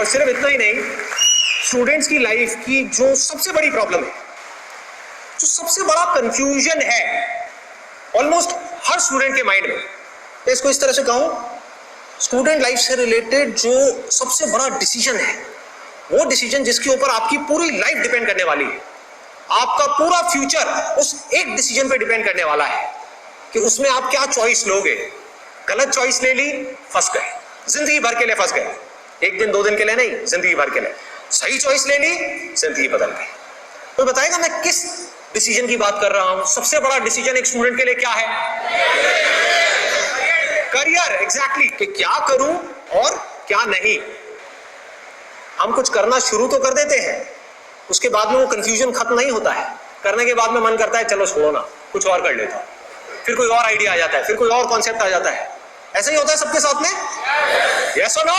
और सिर्फ इतना ही नहीं, स्टूडेंट्स की लाइफ की जो सबसे बड़ी प्रॉब्लम है, जो सबसे बड़ा कंफ्यूजन है ऑलमोस्ट हर स्टूडेंट के माइंड में, मैं इसको इस तरह से कहूं, स्टूडेंट लाइफ से रिलेटेड जो सबसे बड़ा डिसीजन है, वो डिसीजन जिसके ऊपर आपकी पूरी लाइफ डिपेंड करने वाली है, आपका पूरा फ्यूचर उस एक डिसीजन पे डिपेंड करने वाला है कि उसमें आप क्या चॉइस लोगे। गलत चॉइस ले ली, फंस गए, जिंदगी भर के लिए फंस गए, एक दिन दो दिन के लिए नहीं, जिंदगी भर के लिए। सही चॉइस ले ली, जिंदगी बदल गई। तो बताएगा मैं किस डिसीजन की बात कर रहा हूं? सबसे बड़ा डिसीजन एक स्टूडेंट के लिए क्या है? करियर, एग्जैक्टली, कि क्या करूं और क्या नहीं। हम कुछ करना शुरू तो कर देते हैं, उसके बाद में वो कंफ्यूजन खत्म नहीं होता है। करने के बाद में मन करता है चलो छोड़ो ना, कुछ और कर लेता हूं, फिर कोई और आइडिया आ जाता है, फिर कोई और कॉन्सेप्ट आ जाता है। ऐसा ही होता है सबके साथ में, यस और नो?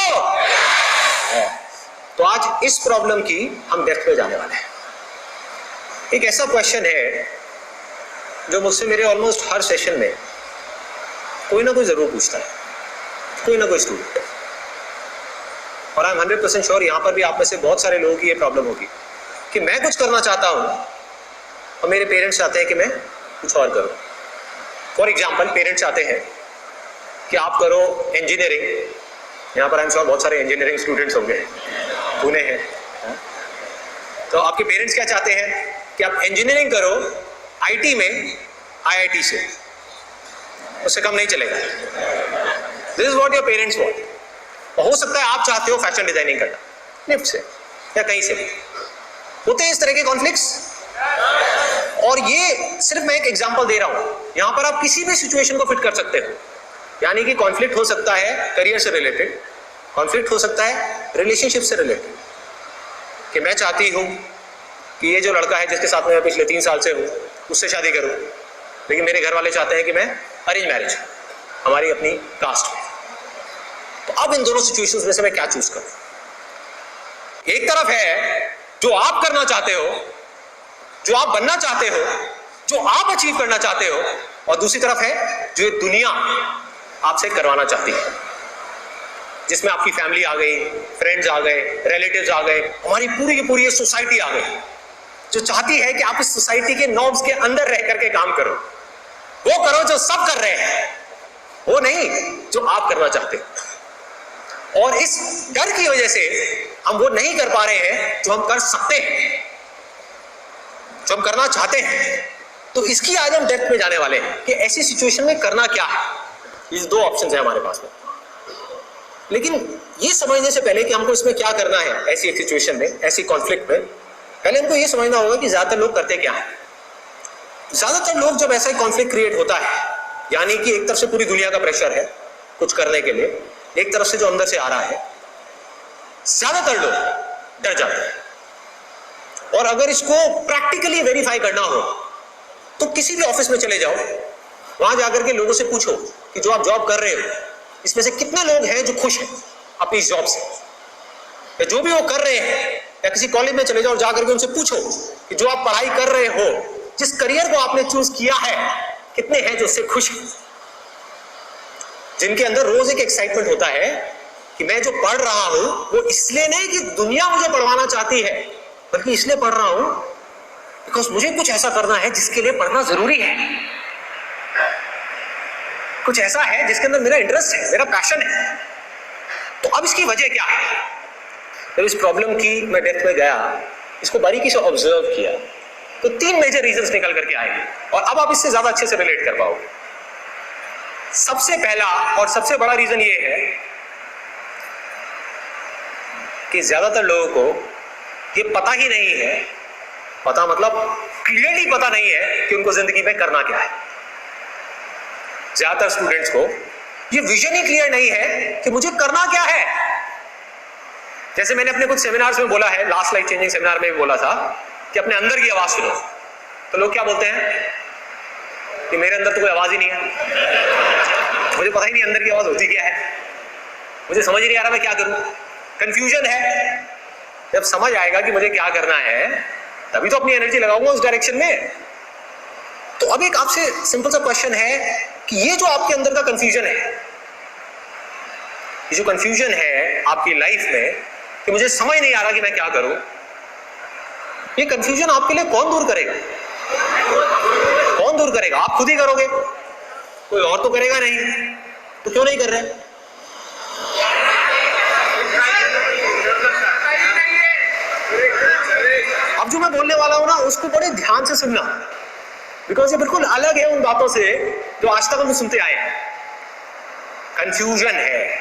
तो आज इस प्रॉब्लम की हम डेप्थ में जाने वाले हैं। एक ऐसा क्वेश्चन है जो मुझसे मेरे ऑलमोस्ट हर सेशन में कोई ना कोई जरूर पूछता है, कोई ना कोई स्टूडेंट। और आई एम 100% श्योर यहां पर भी आप में से बहुत सारे लोगों की ये प्रॉब्लम होगी कि मैं कुछ करना चाहता हूं और मेरे पेरेंट्स चाहते हैं कि मैं कुछ और करूं। फॉर एग्जाम्पल, पेरेंट्स चाहते हैं कि आप करो इंजीनियरिंग, यहाँ पर आई एम श्योर बहुत सारे इंजीनियरिंग स्टूडेंट्स होंगे, पुणे हैं, तो आपके पेरेंट्स क्या चाहते हैं कि आप इंजीनियरिंग करो आईटी में, आईआईटी से, उससे कम नहीं चलेगा। This is what your parents want. हो सकता है आप चाहते हो फैशन डिजाइनिंग करना, निफ्ट से या कहीं से भी। होते हैं इस तरह के कॉन्फ्लिक्ट्स, और ये सिर्फ मैं एक एग्जांपल दे रहा हूं, यहां पर आप किसी भी सिचुएशन को फिट कर सकते हो। यानी कि कॉन्फ्लिक्ट हो सकता है करियर से रिलेटेड, कॉन्फ्लिक्ट हो सकता है रिलेशनशिप से रिलेटेड, कि मैं चाहती हूं कि ये जो लड़का है जिसके साथ में मैं पिछले 3 साल से हूं उससे शादी करूं, लेकिन मेरे घर वाले चाहते हैं कि मैं अरेंज मैरिज, हमारी अपनी कास्ट में। तो अब इन दोनों सिचुएशंस में से मैं क्या चूज करूं? एक तरफ है जो आप करना चाहते हो, जो आप बनना चाहते हो, जो आप अचीव करना चाहते हो, और दूसरी तरफ है जो ये दुनिया आपसे करवाना चाहती है, जिसमें आपकी फैमिली आ गई, फ्रेंड्स आ गए, रिलेटिव्स आ गए, हमारी पूरी की पूरी सोसाइटी आ गई, जो चाहती है कि आप इस सोसाइटी के नॉर्म्स के अंदर रह करके काम करो, वो करो जो सब कर रहे हैं, वो नहीं जो आप करना चाहते हो। और इस डर की वजह से हम वो नहीं कर पा रहे हैं जो हम कर सकते हैं, जो हम करना चाहते हैं। तो इसकी आज हम डेप्थ में जाने वाले हैं कि ऐसी सिचुएशन में करना क्या है। ये 2 ऑप्शंस हैं हमारे पास में, लेकिन ये समझने से पहले कि हमको इसमें क्या करना है, ऐसी एक सिचुएशन में, ऐसी कॉन्फ्लिक्ट में, पहले हमको ये समझना होगा कि ज्यादातर लोग करते क्या है। ज्यादातर लोग जब ऐसा कॉन्फ्लिक्ट क्रिएट होता है, यानी कि एक तरफ से पूरी दुनिया का प्रेशर है कुछ करने के लिए, एक तरफ से जो अंदर से आ रहा है, ज्यादातर लोग डर जाते हैं। और अगर इसको प्रैक्टिकली वेरीफाई करना हो तो किसी भी ऑफिस में चले जाओ, वहां जाकर के लोगों से पूछो कि जो आप जॉब कर रहे हो इसमें से कितने लोग हैं जो खुश हैं अपनी इस जॉब से, या जो भी वो कर रहे हैं। या किसी कॉलेज में चले जाओ और जाकर के उनसे पूछो कि जो आप पढ़ाई कर रहे हो, जिस करियर को आपने चूज किया है, कितने हैं जो उससे खुश हैं, जिनके अंदर रोज एक एक्साइटमेंट होता है कि मैं जो पढ़ रहा हूं वो इसलिए नहीं कि दुनिया मुझे पढ़वाना चाहती है, बल्कि इसलिए पढ़ रहा हूं बिकॉज मुझे कुछ ऐसा करना है जिसके लिए पढ़ना जरूरी है, कुछ ऐसा है जिसके अंदर मेरा इंटरेस्ट है, मेरा पैशन है। तो अब इसकी वजह क्या है? जब इस प्रॉब्लम की मैं डेप्थ में गया, इसको बारीकी से ऑब्जर्व किया, तो 3 मेजर रीजंस निकल करके आए, और अब आप इससे ज्यादा अच्छे से रिलेट कर पाओगे। सबसे पहला और सबसे बड़ा रीजन ये है कि ज्यादातर लोगों को ये पता ही नहीं है, पता मतलब क्लियरली पता नहीं है कि उनको जिंदगी में करना क्या है। ज्यादातर स्टूडेंट्स को ये विजन ही क्लियर नहीं है कि मुझे करना क्या है। जैसे मैंने अपने कुछ सेमिनार्स में बोला है, लास्ट लाइफ चेंजिंग सेमिनार में भी बोला था कि अपने अंदर की आवाज सुनो। तो लोग क्या बोलते हैं कि मेरे अंदर तो कोई आवाज ही नहीं है, मुझे पता ही नहीं अंदर की आवाज होती क्या है, मुझे समझ ही नहीं आ रहा मैं क्या करूं, कंफ्यूजन है। जब समझ आएगा कि मुझे क्या करना है, तभी तो अपनी एनर्जी लगाऊंगा उस डायरेक्शन में। तो अब एक आपसे सिंपल सा क्वेश्चन है कि ये जो आपके अंदर का कंफ्यूजन है, ये जो कंफ्यूजन है आपकी लाइफ में, कि मुझे समझ नहीं आ रहा कि मैं क्या करूं, ये कंफ्यूजन आपके लिए कौन दूर करेगा? कौन दूर करेगा? आप खुद ही करोगे, कोई और तो करेगा नहीं। तो क्यों नहीं कर रहे? अब जो मैं बोलने वाला हूं ना, उसको बड़े ध्यान से सुनना, बिकॉज ये बिल्कुल अलग है उन बातों से जो आज तक हम सुनते आए हैं। कंफ्यूजन है,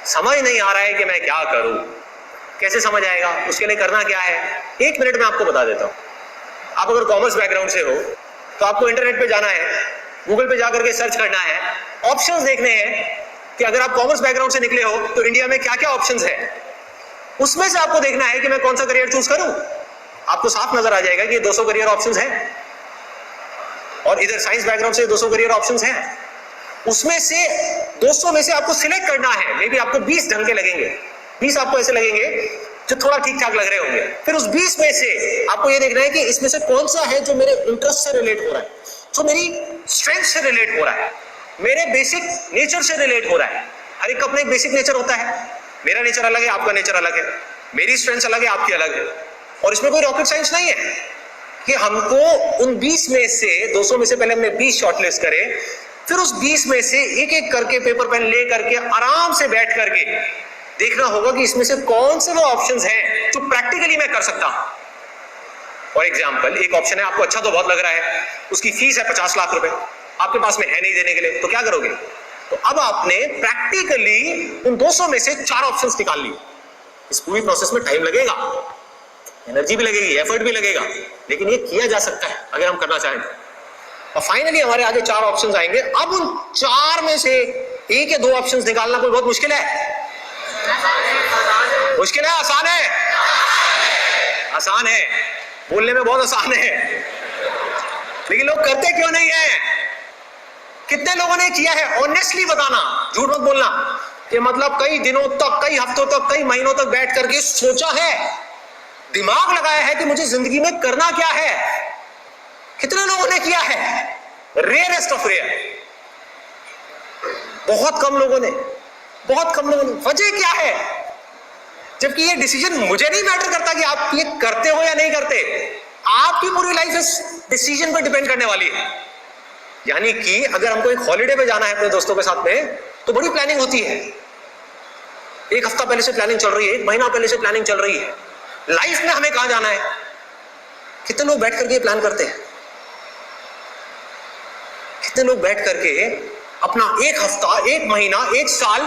समझ नहीं आ रहा है कि मैं क्या करूं। कैसे समझ आएगा? उसके लिए करना क्या है, 1 मिनट में आपको बता देता हूं। आप अगर कॉमर्स बैकग्राउंड से हो तो आपको इंटरनेट पे जाना है, गूगल पे जाकर के सर्च करना है, ऑप्शंस देखने हैं कि अगर आप कॉमर्स बैकग्राउंड से निकले हो तो इंडिया में क्या क्या ऑप्शंस है। उसमें से आपको देखना है कि मैं कौन सा करियर चूज करूं। आपको साफ नजर आ जाएगा कि 200 करियर ऑप्शंस हैं, और इधर साइंस बैकग्राउंड से 200 करियर ऑप्शंस हैं। उसमें से 200 में से आपको सिलेक्ट करना है। मे बी आपको 20 ढंग के लगेंगे, 20 आपको ऐसे लगेंगे जो थोड़ा ठीक ठाक लग रहे होंगे। फिर उस 20 में से आपको ये देखना है कि इसमें से कौन सा है जो मेरे इंटरेस्ट से रिलेट हो रहा है, जो मेरी स्ट्रेंथ से रिलेट हो रहा है, मेरे बेसिक नेचर से रिलेट हो रहा है। हर एक का अपना एक बेसिक नेचर होता है। मेरा नेचर अलग है, आपका नेचर अलग है, मेरी स्ट्रेंथ अलग है, आपकी अलग है। और इसमें कोई रॉकेट साइंस नहीं है कि हमको उन 20 में से 200 में से पहले हमने 20 शॉर्टलिस्ट करे, फिर उस 20 में से एक एक करके पेपर पेन ले करके आराम से बैठ करके देखना होगा कि इसमें से कौन से वो ऑप्शंस हैं जो प्रैक्टिकली मैं कर सकता हूं। फॉर एग्जांपल, एक ऑप्शन है, आपको अच्छा तो बहुत लग रहा है, उसकी फीस है 50 लाख रुपए, आपके पास में है नहीं देने के लिए, तो क्या करोगे? तो अब आपने प्रैक्टिकली उन 200 में से 4 ऑप्शंस निकाल लिए। इस पूरी प्रोसेस में टाइम लगेगा, एनर्जी भी लगेगी, एफर्ट भी लगेगा, लेकिन ये किया जा सकता है अगर हम करना चाहें। और फाइनली हमारे आगे 4 ऑप्शंस आएंगे। अब उन 4 में से 1 या 2 ऑप्शंस निकालना कोई बहुत मुश्किल है? मुश्किल है? आसान है? आसान है, बोलने में बहुत आसान है, लेकिन लोग करते क्यों नहीं है? कितने लोगों ने किया है? ऑनेस्टली बताना, झूठ मत बोलना कि मतलब कई दिनों तक, कई हफ्तों तक, कई महीनों तक बैठ करके सोचा है, दिमाग लगाया है कि मुझे जिंदगी में करना क्या है। कितने लोगों ने किया है? रेयरेस्ट ऑफ रेयर, बहुत कम लोगों ने, बहुत कम लोगों ने। वजह क्या है? जबकि ये डिसीजन मुझे नहीं मैटर करता कि आप ये करते हो या नहीं करते, आपकी पूरी लाइफ इस डिसीजन पर डिपेंड करने वाली है। यानी कि अगर हमको एक हॉलिडे पे जाना है अपने दोस्तों के साथ में, तो बड़ी प्लानिंग होती है। 1 हफ्ता पहले से प्लानिंग चल रही है, 1 महीना पहले से प्लानिंग चल रही है। लाइफ में हमें कहां जाना है, कितने लोग बैठ करके प्लान करते हैं? कितने लोग बैठ करके अपना 1 हफ्ता, 1 महीना, 1 साल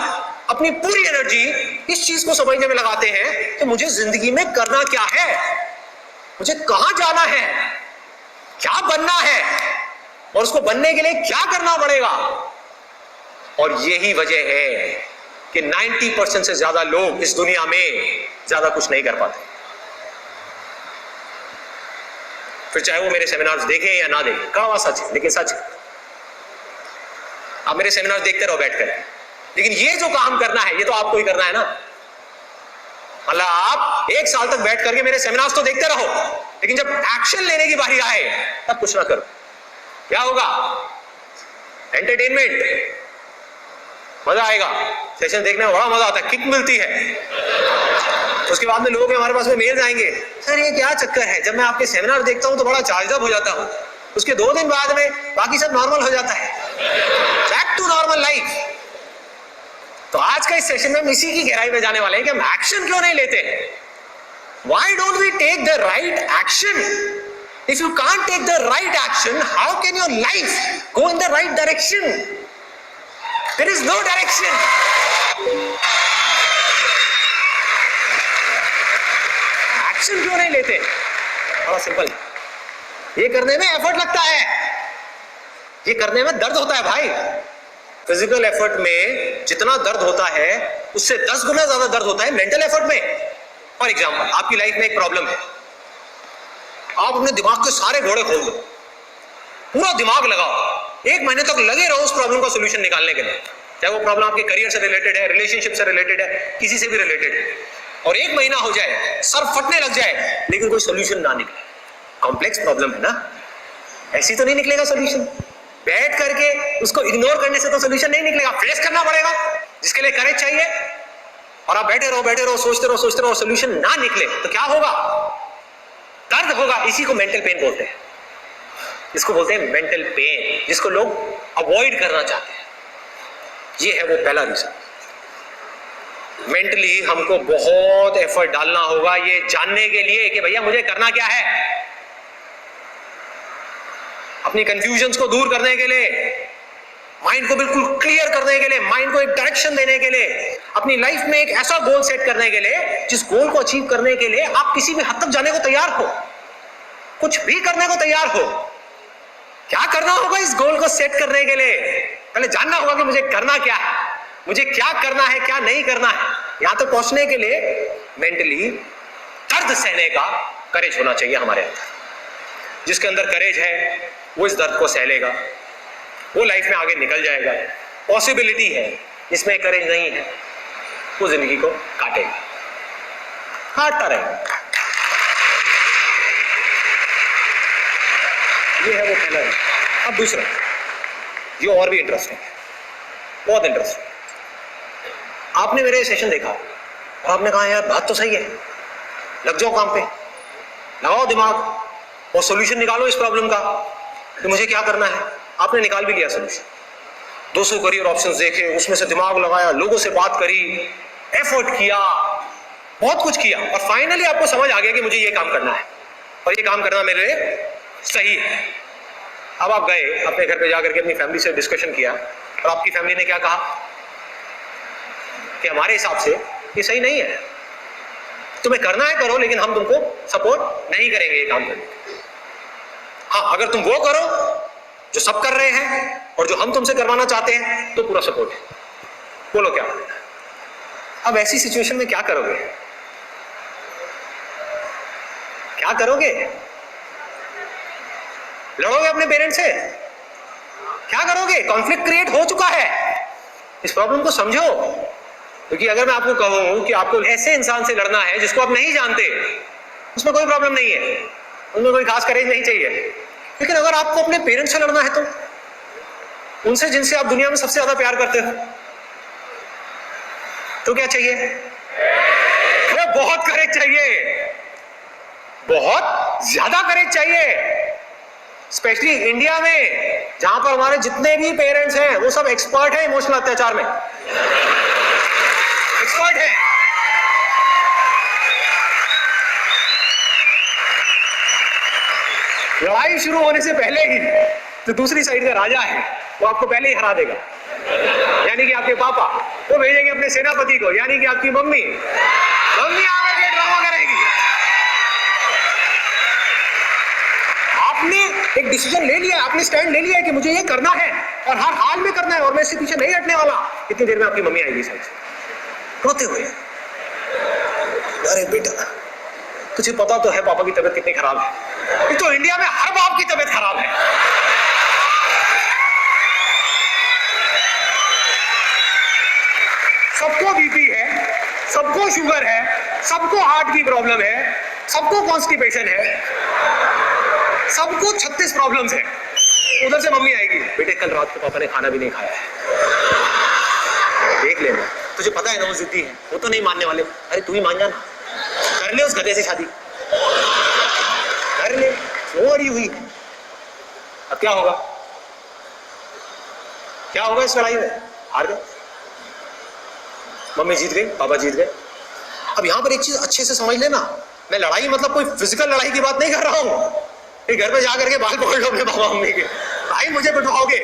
अपनी पूरी एनर्जी इस चीज को समझने में लगाते हैं कि मुझे जिंदगी में करना क्या है, मुझे कहां जाना है, क्या बनना है, और उसको बनने के लिए क्या करना पड़ेगा। और यही वजह है कि 90% से ज्यादा लोग इस दुनिया में ज्यादा कुछ नहीं कर पाते। फिर चाहे वो मेरे सेमिनार्स देखें या ना देखें, कड़वा सच है, लेकिन सच है। आप मेरे सेमिनार्स देखते रहो बैठकर, लेकिन ये जो काम करना है ये तो आपको ही करना है ना। मतलब आप 1 साल तक बैठ करके मेरे सेमिनार्स तो देखते रहो, लेकिन जब एक्शन लेने की बारी आए तब कुछ ना करो। क्या होगा? एंटरटेनमेंट, मजा आएगा, सेशन देखने में बड़ा मजा आता है, किक मिलती है। उसके बाद में लोगों के हमारे पास में मेल्स आएंगे, सर ये क्या चक्कर है, जब मैं आपके सेमिनार देखता हूं तो बड़ा चार्ज अप हो जाता हूं, उसके 2 दिन बाद में बाकी सब नॉर्मल हो जाता है, बैक टू नॉर्मल लाइफ। तो आज का इस सेशन में हम इसी की गहराई में जाने वाले हैं कि हम एक्शन क्यों नहीं लेते। Why don't we take the right action? If you can't take the right action, how can your life go in the right direction? There is no direction. Action क्यों नहीं लेते? बड़ा सिंपल, ये करने में एफर्ट लगता है, ये करने में दर्द होता है भाई। फिजिकल एफर्ट में जितना दर्द होता है उससे 10 गुना ज्यादा दर्द होता है मेंटल एफर्ट में। फॉर एग्जाम्पल, आपकी लाइफ में एक प्रॉब्लम है, आप अपने दिमाग के सारे घोड़े खोल दो, पूरा दिमाग लगाओ, 1 महीने तक लगे रहो उस प्रॉब्लम का सोल्यूशन निकालने के लिए। चाहे वो प्रॉब्लम आपके करियर से रिलेटेड है, रिलेशनशिप से रिलेटेड है, किसी से भी रिलेटेड है, और 1 महीना हो जाए, सर फटने लग जाए, लेकिन कोई सोल्यूशन ना निकले। कॉम्प्लेक्स प्रॉब्लम है ना, ऐसी तो नहीं निकलेगा सोल्यूशन। बैठ करके उसको इग्नोर करने से तो सोल्यूशन नहीं निकलेगा, फेस करना पड़ेगा, जिसके लिए करेज चाहिए। और आप बैठे रहो, सोचते रहो, सोल्यूशन ना निकले तो क्या होगा? दर्द होगा। इसी को मेंटल पेन बोलते हैं, इसको बोलते हैं मेंटल पेन, जिसको लोग अवॉइड करना चाहते हैं। ये है वो पहला रीजन। मेंटली हमको बहुत एफर्ट डालना होगा ये जानने के लिए कि भैया मुझे करना क्या है। अपनी कंफ्यूजन्स को दूर करने के लिए, माइंड को बिल्कुल क्लियर करने के लिए, माइंड को एक डायरेक्शन देने के लिए, अपनी लाइफ में एक ऐसा गोल सेट करने के लिए जिस गोल को अचीव करने के लिए आप किसी भी हद तक जाने को तैयार हो, कुछ भी करने को तैयार हो। क्या करना होगा इस गोल को सेट करने के लिए? पहले जानना होगा कि मुझे करना क्या है, मुझे क्या करना है, क्या नहीं करना है। यहां तक पहुंचने के लिए मेंटली दर्द सहने का करेज होना चाहिए हमारे अंदर। जिसके अंदर करेज है वो इस दर्द को सह लेगा, वो लाइफ में आगे निकल जाएगा। पॉसिबिलिटी है, जिसमें करेज नहीं है वो जिंदगी को काटेगा, काटता रहेगा। ये है वो पहला है। अब दूसरा, ये और भी इंटरेस्टिंग है, बहुत इंटरेस्टिंग। आपने मेरे सेशन देखा और आपने कहा यार बात तो सही है, लग जाओ काम पे, लगाओ दिमाग और सॉल्यूशन निकालो इस प्रॉब्लम का कि मुझे क्या करना है। आपने निकाल भी लिया सॉल्यूशन, 200 करियर ऑप्शंस देखे, उसमें से दिमाग लगाया, लोगों से बात करी, एफर्ट किया, बहुत कुछ किया और फाइनली आपको समझ आ गया कि मुझे ये काम करना है और ये काम करना मेरे लिए सही है। अब आप गए अपने घर पे जाकर के अपनी फैमिली से डिस्कशन किया और आपकी फैमिली ने क्या कहा कि हमारे हिसाब से ये सही नहीं है, तुम्हें करना है करो, लेकिन हम तुमको सपोर्ट नहीं करेंगे ये काम करने। हाँ, अगर तुम वो करो जो सब कर रहे हैं और जो हम तुमसे करवाना चाहते हैं तो पूरा सपोर्ट है। बोलो क्या? अब ऐसी सिचुएशन में क्या करोगे? क्या करोगे? लड़ोगे अपने पेरेंट्स से? क्या करोगे? कॉन्फ्लिक्ट क्रिएट हो चुका है। इस प्रॉब्लम को समझो, क्योंकि अगर मैं आपको कहूं कि आपको ऐसे इंसान से लड़ना है जिसको आप नहीं जानते, उसमें कोई प्रॉब्लम नहीं है, उनमें कोई खास करेज नहीं चाहिए। लेकिन अगर आपको अपने पेरेंट्स से लड़ना है तो उनसे जिनसे आप दुनिया में सबसे ज्यादा प्यार करते हो, तो क्या चाहिए? अरे बहुत करेज चाहिए, बहुत ज्यादा करेज चाहिए। स्पेशली इंडिया में जहां पर हमारे जितने भी पेरेंट्स हैं वो सब एक्सपर्ट हैं इमोशनल अत्याचार में, एक्सपर्ट हैं। लड़ाई शुरू होने से पहले ही जो दूसरी साइड का राजा है वो आपको पहले ही हरा देगा, यानी कि आपके पापा। वो भेजेंगे अपने सेनापति को, यानी कि आपकी मम्मी आकर के ड्रामा करेगी। आपने एक डिसीजन ले लिया, आपने स्टैंड ले लिया है कि मुझे ये करना है और हर हाल में करना है और मैं इससे पीछे नहीं हटने वाला। इतनी देर में आपकी मम्मी आएगी साइड से रोते हुए, अरे बेटा तुझे पता तो है पापा की तबीयत कितनी खराब है। तो इंडिया में हर बाप की तबीयत खराब है। सबको बीपी है, सबको शुगर है, सबको हार्ट की प्रॉब्लम है, सबको कॉन्स्टिपेशन है, सबको 36 प्रॉब्लम्स है। उधर से मम्मी आएगी, बेटे कल रात को पापा ने खाना भी नहीं खाया है, देख लेना, तुझे पता है ना वो जिद्दी है, वो तो नहीं मानने वाले। अरे तू ही मान जाना, कर ले उस गधे से शादी, कर ले, वो अड़ी हुई। अब क्या होगा? क्या होगा इस लड़ाई में? हार गए, मम्मी जीत गई, पापा जीत गए। अब यहां पर एक चीज अच्छे से समझ लेना, मैं लड़ाई मतलब कोई फिजिकल लड़ाई की बात नहीं कर रहा हूं। घर पे जाकर के बाल पकड़ लो अपने पापा मम्मी के, भाई मुझे पिटवाओगे,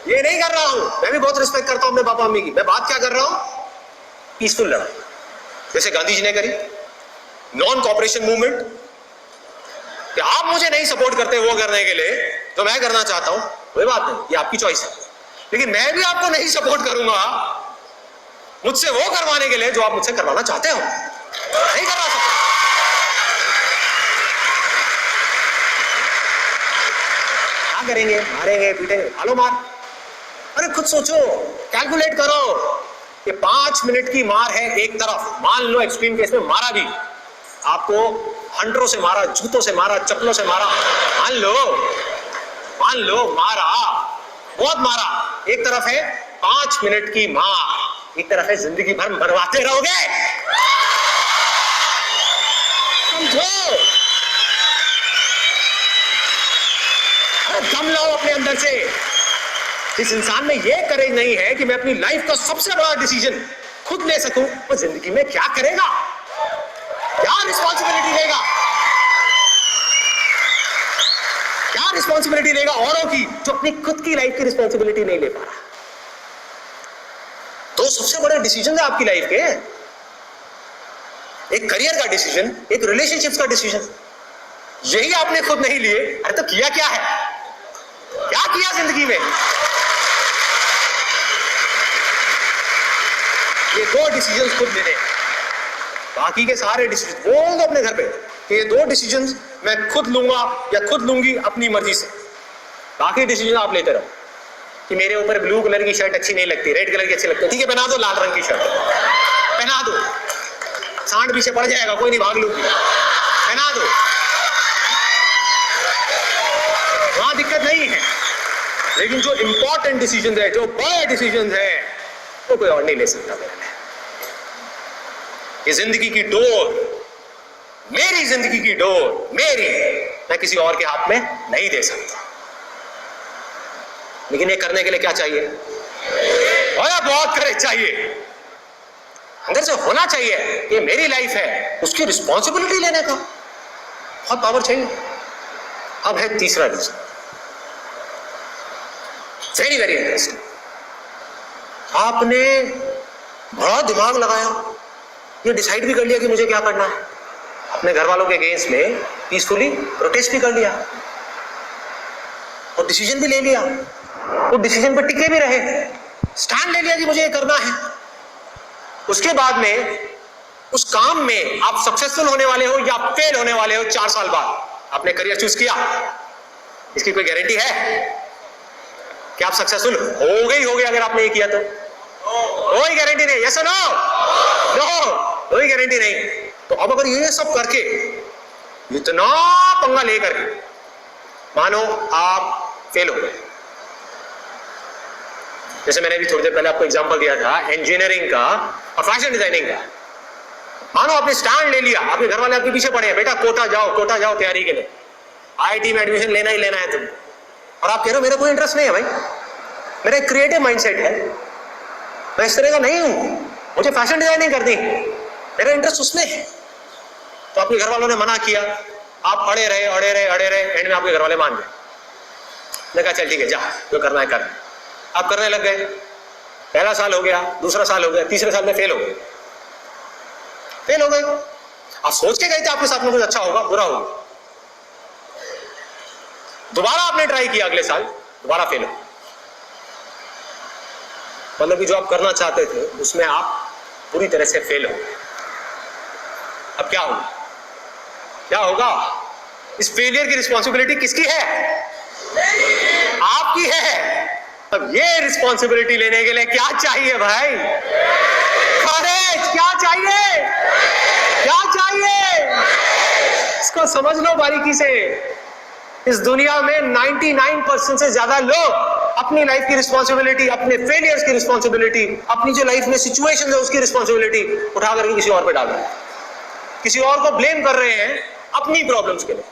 ये नहीं कर रहा हूं। मैं भी बहुत रिस्पेक्ट करता हूं अपने पापा मम्मी की। मैं बात क्या कर रहा हूं? पीसफुल लड़ाई, जैसे गांधी जी ने करी, नॉन कॉपरेशन मूवमेंट, कि आप मुझे नहीं सपोर्ट करते वो करने के लिए जो मैं करना चाहता हूं, कोई बात नहीं, ये आपकी चॉइस है, लेकिन मैं भी आपको नहीं सपोर्ट करूंगा मुझसे वो करवाने के लिए जो आप मुझसे करवाना चाहते हो। नहीं करवा सकते। क्या करेंगे? मारेंगे, पीटेंगे, भालो मार। अरे खुद सोचो, कैलकुलेट करो, ये 5 मिनट की मार है एक तरफ, मान लो एक्सट्रीम केस में मारा भी, आपको हंटरों से मारा, जूतों से मारा, चप्पलों से मारा, मान लो मारा, बहुत मारा। एक तरफ है 5 मिनट की मार, एक तरफ है जिंदगी भर मरवाते रहोगे। समझो, दम लाओ अपने अंदर से। जिस इंसान में ये करेज नहीं है कि मैं अपनी लाइफ का सबसे बड़ा डिसीजन खुद ले सकूं, वो जिंदगी में क्या करेगा, क्या रिस्पॉन्सिबिलिटी लेगा, क्या रिस्पॉन्सिबिलिटी लेगा औरों की, जो अपनी खुद की लाइफ की रिस्पॉन्सिबिलिटी नहीं ले पा रहा। दो सबसे बड़े डिसीजन है आपकी लाइफ के, एक करियर का डिसीजन, एक रिलेशनशिप्स का डिसीजन। यही आपने खुद नहीं लिए, अरे तो किया क्या है, क्या किया जिंदगी में? ये दो डिसीजंस खुद लेने, बाकी के सारे डिसीजन बोल दो अपने घर पे कि ये दो डिसीजंस मैं खुद लूंगा या खुद लूंगी अपनी मर्जी से। बाकी डिसीजन आप लेते रहो कि मेरे ऊपर ब्लू कलर की शर्ट अच्छी नहीं लगती, रेड कलर की अच्छी लगती है, ठीक है पहना दो लाल रंग की शर्ट, पहना दो, सांड पीछे पड़ जाएगा, कोई नहीं, भाग लूंगी, पहना दो, वहां दिक्कत नहीं है। लेकिन जो इंपॉर्टेंट डिसीजन है, जो बड़े डिसीजन है, वो कोई और नहीं ले सकता मेरे लिए। ये जिंदगी की डोर, मेरी जिंदगी की डोर, मेरी, मैं किसी और के हाथ में नहीं दे सकता। लेकिन ये करने के लिए क्या चाहिए? बहुत करेज चाहिए, अंदर से होना चाहिए कि मेरी लाइफ है, उसकी रिस्पॉन्सिबिलिटी लेने का बहुत पावर चाहिए। अब है तीसरा रीजन, वेरी वेरी इंटरेस्टिंग। आपने बड़ा दिमाग लगाया, ये डिसाइड भी कर लिया कि मुझे क्या करना है, अपने घर वालों के अगेंस्ट में पीसफुली प्रोटेस्ट भी कर लिया और डिसीजन भी ले लिया, वो डिसीजन पर टिके भी रहे, स्टैंड ले लिया कि मुझे ये करना है। उसके बाद में उस काम में आप सक्सेसफुल होने वाले हो या फेल होने वाले हो 4 साल बाद, आपने करियर चूज किया, इसकी कोई गारंटी है कि आप सक्सेसफुल हो गए अगर आपने ये किया तो? कोई गारंटी नहीं। यस और नो? नो, कोई गारंटी नहीं। तो अब अगर ये सब करके, इतना पंगा लेकर के, मानो आप फेल हो गए, जैसे मैंने भी थोड़ी देर पहले आपको एग्जांपल दिया था इंजीनियरिंग का और फैशन डिजाइनिंग का। मानो आपने स्टैंड ले लिया, आपके घर वाले आपके पीछे पड़े हैं, बेटा कोटा जाओ तैयारी के लिए, आईआईटी में एडमिशन लेना ही लेना है तुमको, और आप कह रहे हो मेरा कोई इंटरेस्ट नहीं है भाई, मेरा एक क्रिएटिव माइंडसेट है, मैं इस तरह का नहीं हूं, मुझे फैशन डिजाइनिंग करनी, मेरा इंटरेस्ट उसमें है। तो आपके घर वालों ने मना किया, आप अड़े रहे, एंड में आपके घर वाले मान गए, मैं कहा चल ठीक है जा, जो करना है कर। आप करने लग गए, पहला साल हो गया, दूसरा साल हो गया, तीसरे साल में फेल हो गए। आप सोच के गए थे आपके साथ में कुछ अच्छा होगा, बुरा होगा, दोबारा आपने ट्राई किया, अगले साल दोबारा फेल हो, मतलब कि जो आप करना चाहते थे उसमें आप पूरी तरह से फेल हो। अब क्या होगा? इस फेलियर की रिस्पॉन्सिबिलिटी किसकी है? आपकी है। अब ये रिस्पॉन्सिबिलिटी लेने के लिए क्या चाहिए भाई? करेज। क्या चाहिए? इसको समझ लो बारीकी से। इस दुनिया में 99% से ज्यादा लोग अपनी लाइफ की रिस्पॉन्सिबिलिटी, अपने फेलियर्स की रिस्पॉन्सिबिलिटी, अपनी जो लाइफ में सिचुएशन है उसकी रिस्पॉन्सिबिलिटी उठा करके किसी और पे डाल रहे हैं, किसी और को ब्लेम कर रहे हैं अपनी प्रॉब्लम्स के लिए।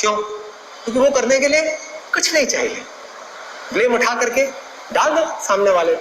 क्यों? क्योंकि वो करने के लिए कुछ नहीं चाहिए, ब्लेम उठा करके डाल दो सामने वाले।